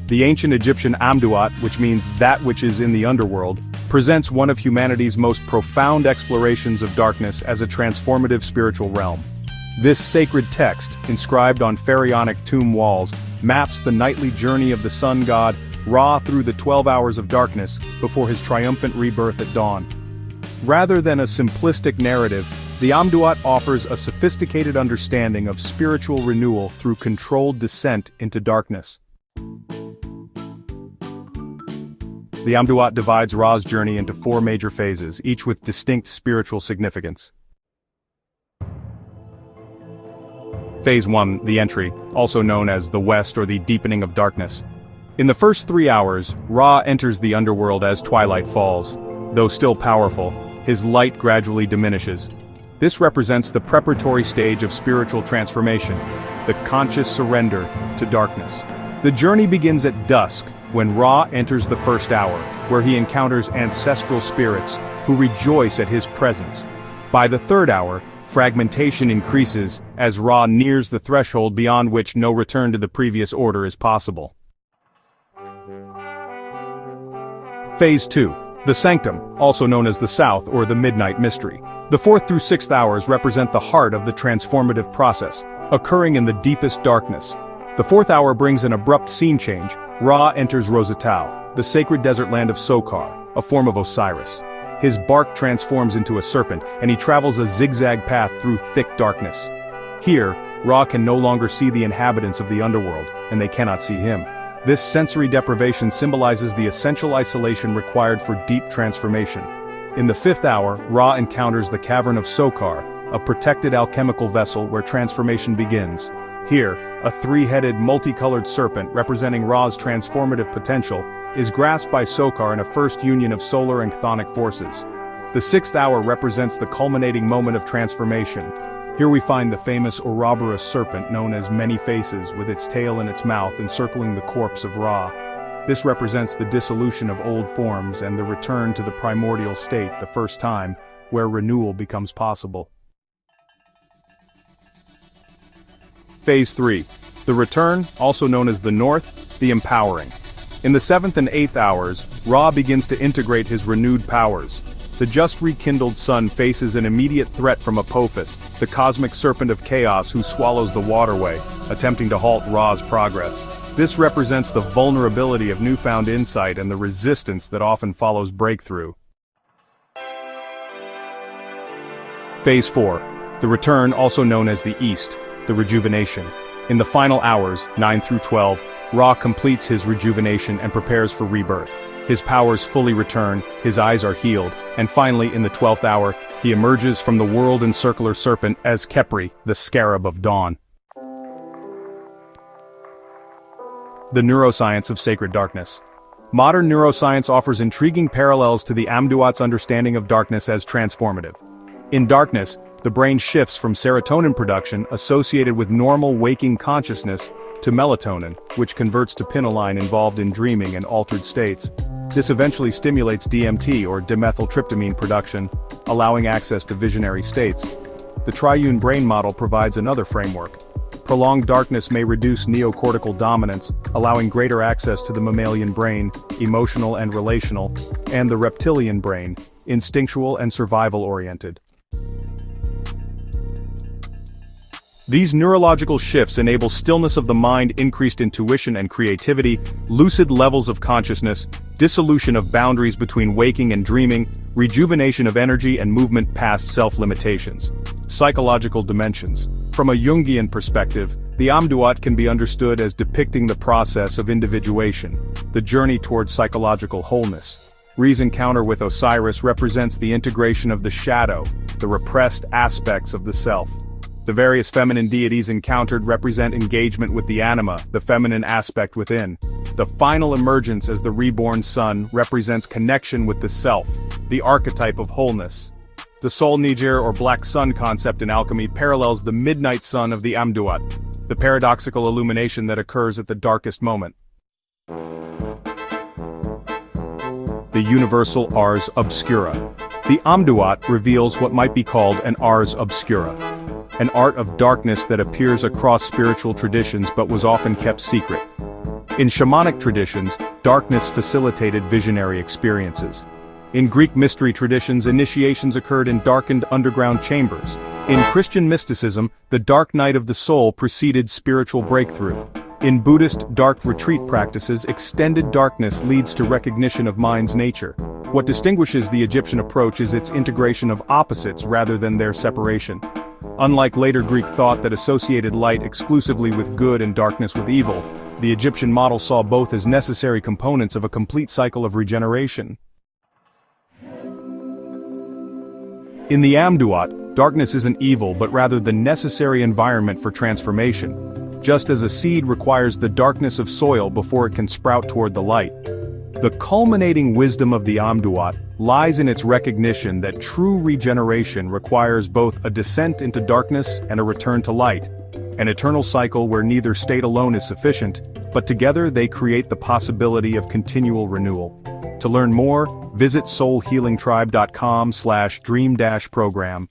The ancient Egyptian Amduat, which means that which is in the underworld, presents one of humanity's most profound explorations of darkness as a transformative spiritual realm. This sacred text, inscribed on pharaonic tomb walls, maps the nightly journey of the sun god Ra through the 12 hours of darkness before his triumphant rebirth at dawn. Rather than a simplistic narrative, the Amduat offers a sophisticated understanding of spiritual renewal through controlled descent into darkness. The Amduat divides Ra's journey into 4 major phases, each with distinct spiritual significance. Phase 1, the entry, also known as the West or the deepening of darkness. In the first 3 hours, Ra enters the underworld as twilight falls. Though still powerful, his light gradually diminishes. This represents the preparatory stage of spiritual transformation, the conscious surrender to darkness. The journey begins at dusk, when Ra enters the first hour, where he encounters ancestral spirits, who rejoice at his presence. By the 3rd hour, fragmentation increases, as Ra nears the threshold beyond which no return to the previous order is possible. Phase 2. The Sanctum, also known as the South or the Midnight Mystery. The 4th through 6th hours represent the heart of the transformative process, occurring in the deepest darkness. The 4th hour brings an abrupt scene change. Ra enters Rosatau, the sacred desert land of Sokar, a form of Osiris. His bark transforms into a serpent, and he travels a zigzag path through thick darkness. Here, Ra can no longer see the inhabitants of the underworld, and they cannot see him. This sensory deprivation symbolizes the essential isolation required for deep transformation. In the 5th hour, Ra encounters the Cavern of Sokar, a protected alchemical vessel where transformation begins. Here, a 3-headed, multicolored serpent representing Ra's transformative potential is grasped by Sokar in a first union of solar and chthonic forces. The 6th hour represents the culminating moment of transformation. Here we find the famous Ouroboros serpent known as Many Faces, with its tail in its mouth encircling the corpse of Ra. This represents the dissolution of old forms and the return to the primordial state the first time, where renewal becomes possible. Phase 3. The Return, also known as the North, the Empowering. In the 7th and 8th hours, Ra begins to integrate his renewed powers. The just rekindled sun faces an immediate threat from Apophis, the cosmic serpent of chaos who swallows the waterway, attempting to halt Ra's progress. This represents the vulnerability of newfound insight and the resistance that often follows breakthrough. Phase 4. The Return, also known as the East, the Rejuvenation. In the final hours, 9 through 12, Ra completes his rejuvenation and prepares for rebirth. His powers fully return, his eyes are healed, and finally in the 12th hour, he emerges from the world-encircler serpent as Khepri, the Scarab of Dawn. The Neuroscience of Sacred Darkness. Modern neuroscience offers intriguing parallels to the Amduat's understanding of darkness as transformative. In darkness, the brain shifts from serotonin production associated with normal waking consciousness to melatonin, which converts to pinoline involved in dreaming and altered states. This eventually stimulates DMT or dimethyltryptamine production, allowing access to visionary states. The triune brain model provides another framework. Prolonged darkness may reduce neocortical dominance, allowing greater access to the mammalian brain, emotional and relational, and the reptilian brain, instinctual and survival-oriented. These neurological shifts enable stillness of the mind, increased intuition and creativity, lucid levels of consciousness, dissolution of boundaries between waking and dreaming, rejuvenation of energy and movement past self-limitations. Psychological dimensions. From a Jungian perspective, the Amduat can be understood as depicting the process of individuation, the journey towards psychological wholeness. Re's encounter with Osiris represents the integration of the shadow, the repressed aspects of the self. The various feminine deities encountered represent engagement with the anima, the feminine aspect within. The final emergence as the reborn sun represents connection with the self, the archetype of wholeness. The Sol Niger or black sun concept in alchemy parallels the midnight sun of the Amduat, the paradoxical illumination that occurs at the darkest moment. The universal ars obscura. The Amduat reveals what might be called an ars obscura, an art of darkness that appears across spiritual traditions but was often kept secret. In shamanic traditions, darkness facilitated visionary experiences. In Greek mystery traditions, initiations occurred in darkened underground chambers. In Christian mysticism, the dark night of the soul preceded spiritual breakthrough. In Buddhist dark retreat practices, extended darkness leads to recognition of mind's nature. What distinguishes the Egyptian approach is its integration of opposites rather than their separation. Unlike later Greek thought that associated light exclusively with good and darkness with evil, the Egyptian model saw both as necessary components of a complete cycle of regeneration. In the Amduat, darkness isn't evil but rather the necessary environment for transformation. Just as a seed requires the darkness of soil before it can sprout toward the light. The culminating wisdom of the Amduat lies in its recognition that true regeneration requires both a descent into darkness and a return to light, an eternal cycle where neither state alone is sufficient, but together they create the possibility of continual renewal. To learn more, visit soulhealingtribe.com/dream-program.